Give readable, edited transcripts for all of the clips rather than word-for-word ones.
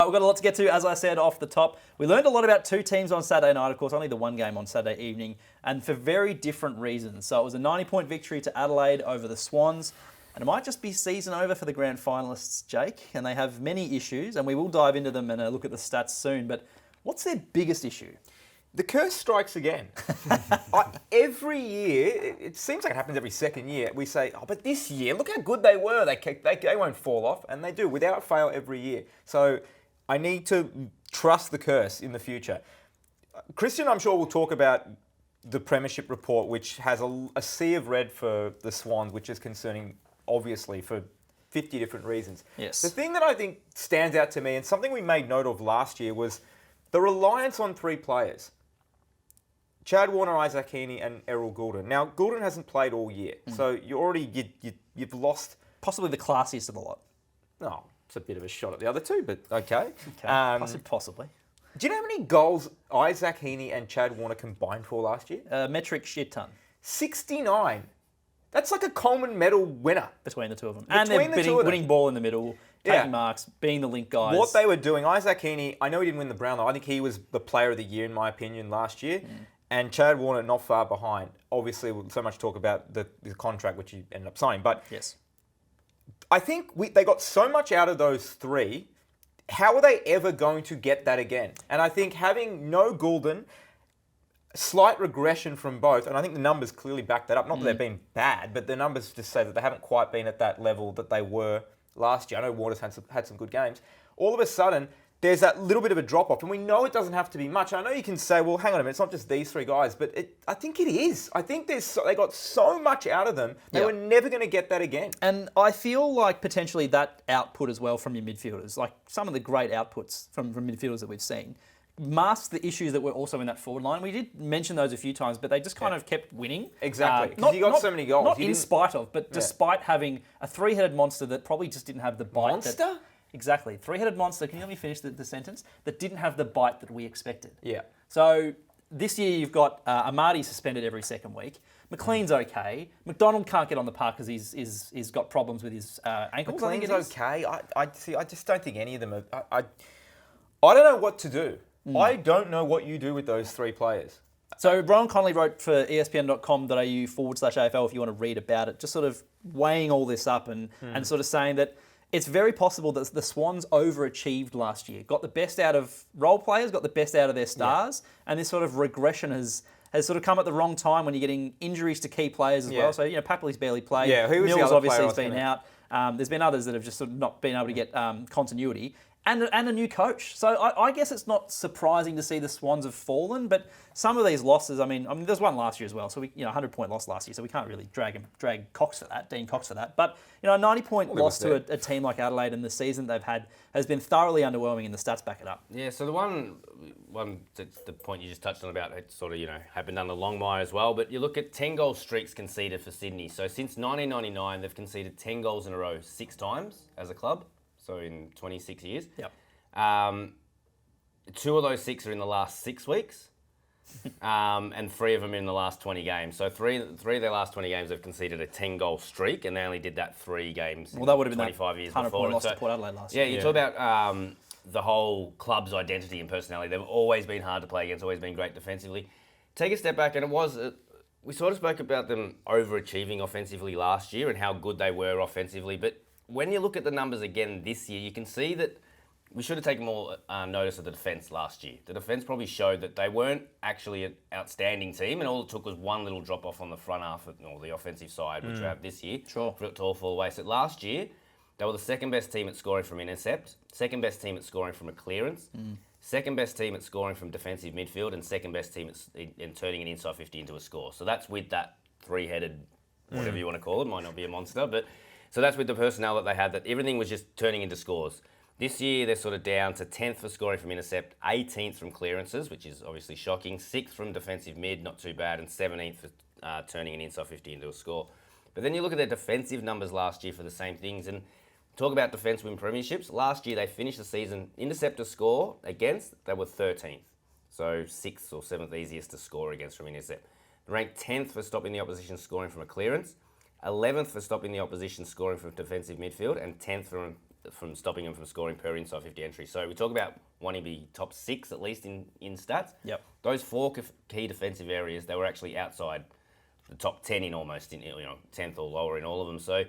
we've got a lot to get to, as I said, off the top. We learned a lot about two teams on Saturday night, of course, only the one game on Saturday evening, and for very different reasons. So it was a 90-point victory to Adelaide over the Swans, and it might just be season over for the Grand Finalists, Jake, and they have many issues, and we will dive into them and look at the stats soon, but what's their biggest issue? The curse strikes again. Every year, it seems like it happens every second year, we say, oh, but this year, look how good they were. They won't fall off, and they do, without fail, every year. So I need to trust the curse in the future. Christian, I'm sure, will talk about the Premiership report, which has a sea of red for the Swans, which is concerning, obviously, for 50 different reasons. Yes. The thing that I think stands out to me, and something we made note of last year, was the reliance on three players. Chad Warner, Isaac Heaney, and Errol Goulden. Now, Goulden hasn't played all year, so you've lost... Possibly the classiest of the lot. No, it's a bit of a shot at the other two, but okay. Possibly. Do you know how many goals Isaac Heaney and Chad Warner combined for last year? Metric shit ton. 69. That's like a Coleman medal winner. Between the two of them. And they're winning ball in the middle, taking marks, being the link guys. What they were doing, Isaac Heaney, I know he didn't win the Brownlow. I think he was the player of the year, in my opinion, last year. And Chad Warner not far behind. Obviously, so much talk about the contract, which he ended up signing. But yes, I think they got so much out of those three. How are they ever going to get that again? And I think having no Goulden, slight regression from both, and I think the numbers clearly back that up. Not that they've been bad, but the numbers just say that they haven't quite been at that level that they were last year. I know Warner's had some good games. All of a sudden, there's that little bit of a drop-off, and we know it doesn't have to be much. I know you can say, well, hang on a minute, it's not just these three guys, but I think it is. I think they got so much out of them, they were never going to get that again. And I feel like potentially that output as well from your midfielders, like some of the great outputs from midfielders that we've seen, masks the issues that were also in that forward line. We did mention those a few times, but they just kind of kept winning. Exactly, because you got so many goals. Not in spite of, but despite having a three-headed monster that probably just didn't have the bite. Monster? Exactly. Three-headed monster, can you let me finish the sentence? That didn't have the bite that we expected. Yeah. So this year you've got Amadi suspended every second week. McLean's okay. McDonald can't get on the park because he's got problems with his ankles. McLean's okay. I just don't think any of them are... I don't know what to do. I don't know what you do with those three players. So Brian Connolly wrote for espn.com.au/AFL if you want to read about it, just sort of weighing all this up and sort of saying that it's very possible that the Swans overachieved last year, got the best out of role players, got the best out of their stars, and this sort of regression has sort of come at the wrong time when you're getting injuries to key players as well. So, Papley's barely played. Yeah, who was Mills the other obviously player has been out. There's been others that have just sort of not been able to get continuity. And a new coach. So I guess it's not surprising to see the Swans have fallen, but some of these losses, I mean, there's one last year as well. So 100-point loss last year, so we can't really drag Cox for that, Dean Cox for that. But a 90-point loss to a team like Adelaide and the season they've had has been thoroughly underwhelming, and the stats back it up. Yeah. So the point you just touched on about it sort of happened under Longmire as well. But you look at 10-goal streaks conceded for Sydney. So since 1999, they've conceded 10 goals in a row 6 times as a club. So in 26 years. Yep. 2 of those 6 are in the last 6 weeks, and 3 of them in the last 20 games. So three of their last 20 games they've conceded a 10-goal streak, and they only did that 3 games. Well, that would have been 25 years 100-point loss to Port Adelaide last year. year. Yeah, you talk about the whole club's identity and personality. They've always been hard to play against, always been great defensively. Take a step back, and it was... we sort of spoke about them overachieving offensively last year and how good they were offensively, but when you look at the numbers again this year, you can see that we should have taken more notice of the defence last year. The defence probably showed that they weren't actually an outstanding team, and all it took was one little drop-off on the front half, or the offensive side, which we have this year, for it to all fall away. So last year, they were the second-best team at scoring from intercept, second-best team at scoring from a clearance, second-best team at scoring from defensive midfield, and second-best team in turning an inside 50 into a score. So that's with that three-headed, whatever you want to call it, might not be a monster, but... So that's with the personnel that they had, that everything was just turning into scores. This year, they're sort of down to 10th for scoring from intercept, 18th from clearances, which is obviously shocking, 6th from defensive mid, not too bad, and 17th for turning an inside 50 into a score. But then you look at their defensive numbers last year for the same things, and talk about defence win premierships. Last year, they finished the season intercept to score against, they were 13th. So 6th or 7th easiest to score against from intercept. Ranked 10th for stopping the opposition scoring from a clearance, 11th for stopping the opposition scoring from defensive midfield, and 10th from stopping them from scoring per inside 50 entry. So we talk about wanting to be top 6 at least in stats. Yep. Those 4 key defensive areas, they were actually outside the top 10 in almost, 10th or lower in all of them. So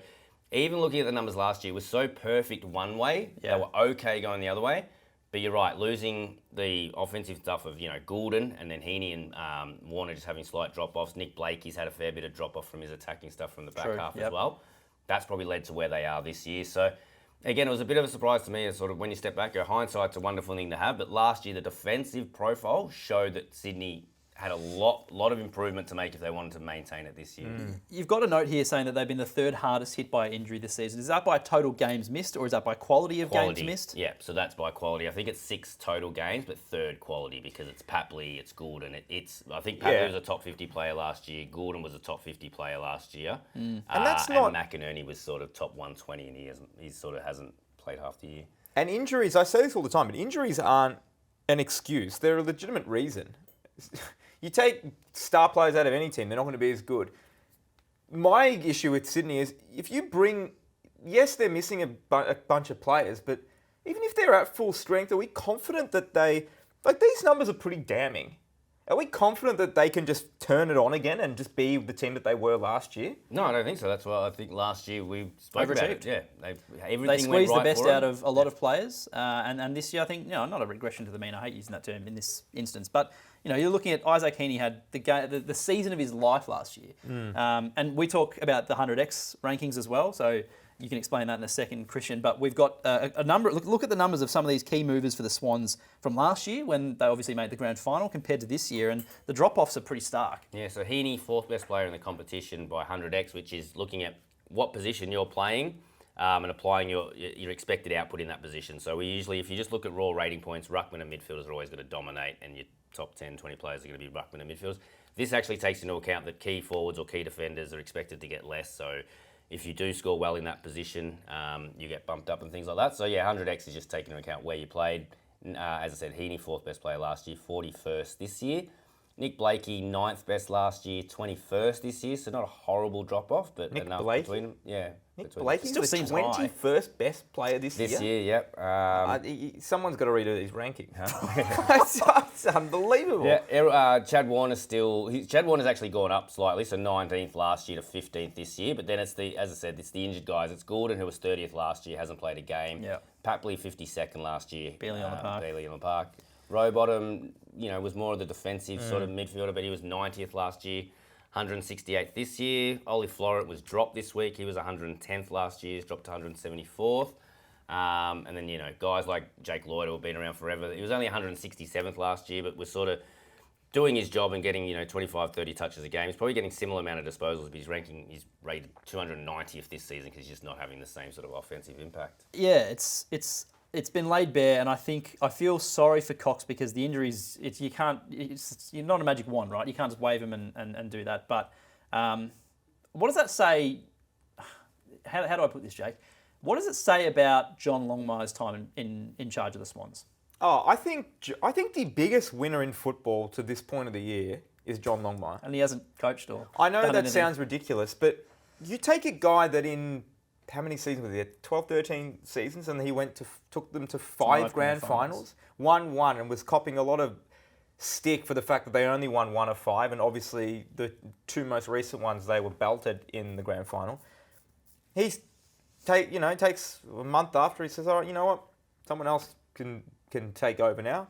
even looking at the numbers last year, was so perfect one way. Yeah. They were okay going the other way. But you're right, losing the offensive stuff of, Goulden and then Heaney and Warner just having slight drop-offs. Nick Blakey's had a fair bit of drop-off from his attacking stuff from the back half as well. That's probably led to where they are this year. So, again, it was a bit of a surprise to me. It's sort of when you step back, hindsight's a wonderful thing to have. But last year, the defensive profile showed that Sydney had a lot of improvement to make if they wanted to maintain it this year. You've got a note here saying that they've been the 3rd hardest hit by injury this season. Is that by total games missed or is that by quality of games missed? Yeah, so that's by quality. I think it's 6 total games, but 3rd quality because it's Papley, it's Goulden. I think Papley was a top 50 player last year. Goulden was a top 50 player last year. And that's not... And McInerney was sort of top 120 and he sort of hasn't played half the year. And injuries, I say this all the time, but injuries aren't an excuse. They're a legitimate reason. You take star players out of any team, they're not going to be as good. My issue with Sydney is if you bring... Yes, they're missing a bunch of players, but even if they're at full strength, are we confident that they... Like, these numbers are pretty damning. Are we confident that they can just turn it on again and just be the team that they were last year? No, I don't think so. That's why I think last year we spoke about it. Yeah, they squeezed the best out of a lot of players, and this year I think not a regression to the mean. I hate using that term in this instance, but you're looking at Isaac Heaney had the season of his life last year, and we talk about the 100x rankings as well. So you can explain that in a second, Christian. But we've got a number. Look at the numbers of some of these key movers for the Swans from last year when they obviously made the grand final compared to this year, and the drop-offs are pretty stark. Yeah, so Heaney, 4th best player in the competition by 100x, which is looking at what position you're playing and applying your expected output in that position. So we usually, if you just look at raw rating points, ruckman and midfielders are always going to dominate, and your top 10, 20 players are going to be ruckman and midfielders. This actually takes into account that key forwards or key defenders are expected to get less. So if you do score well in that position, you get bumped up and things like that. So yeah, 100x is just taking into account where you played. As I said, Heaney, 4th best player last year, 41st this year. Nick Blakey, 9th best last year, 21st this year. So not a horrible drop-off, but Nick enough Blakey? between them. Yeah. Nick Blakey's Still the seems 21st best player this year? This year, yep. Someone's got to redo these rankings, huh? It's unbelievable. Yeah, Chad Warner's Chad Warner's actually gone up slightly, so 19th last year to 15th this year. But then it's as I said, it's the injured guys. It's Goulden, who was 30th last year, hasn't played a game. Yeah. Papley, 52nd last year. Barely on the park. Rowbottom, was more of the defensive sort of midfielder, but he was 90th last year, 168th this year. Ollie Florent was dropped this week. He was 110th last year. He's dropped to 174th. And then, guys like Jake Lloyd, who have been around forever. He was only 167th last year, but was sort of doing his job and getting, 25, 30 touches a game. He's probably getting similar amount of disposals, but he's rated 290th this season because he's just not having the same sort of offensive impact. Yeah, it's been laid bare, and I feel sorry for Cox because the injuries. You're not a magic wand, right? You can't just wave him and do that. But what does that say? How do I put this, Jake? What does it say about John Longmire's time in charge of the Swans? Oh, I think the biggest winner in football to this point of the year is John Longmire. And he hasn't coached or I know done that anything. sounds ridiculous, but you take a guy that in how many seasons was he at? 12, 13 seasons, and he took them to 5 grand finals, won 1, and was copping a lot of stick for the fact that they only won 1 of 5, and obviously the 2 most recent ones they were belted in the grand final. Takes a month after, he says, all right, you know what, someone else can take over now.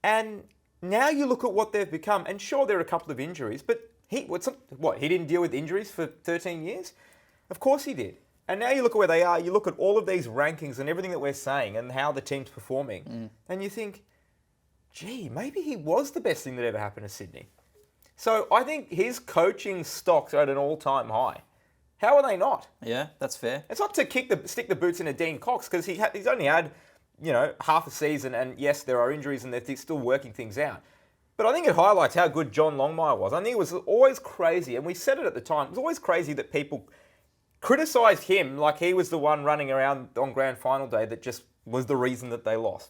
And now you look at what they've become, and sure, there are a couple of injuries, but he didn't deal with injuries for 13 years? Of course he did. And now you look at where they are, you look at all of these rankings and everything that we're saying and how the team's performing, and you think, gee, maybe he was the best thing that ever happened to Sydney. So I think his coaching stocks are at an all-time high. How are they not? Yeah, that's fair. It's not to stick the boots into Dean Cox because he's only had, half a season, and yes, there are injuries and they're still working things out. But I think it highlights how good John Longmire was. I think it was always crazy, and we said it at the time, it was always crazy that people criticised him like he was the one running around on grand final day that just was the reason that they lost.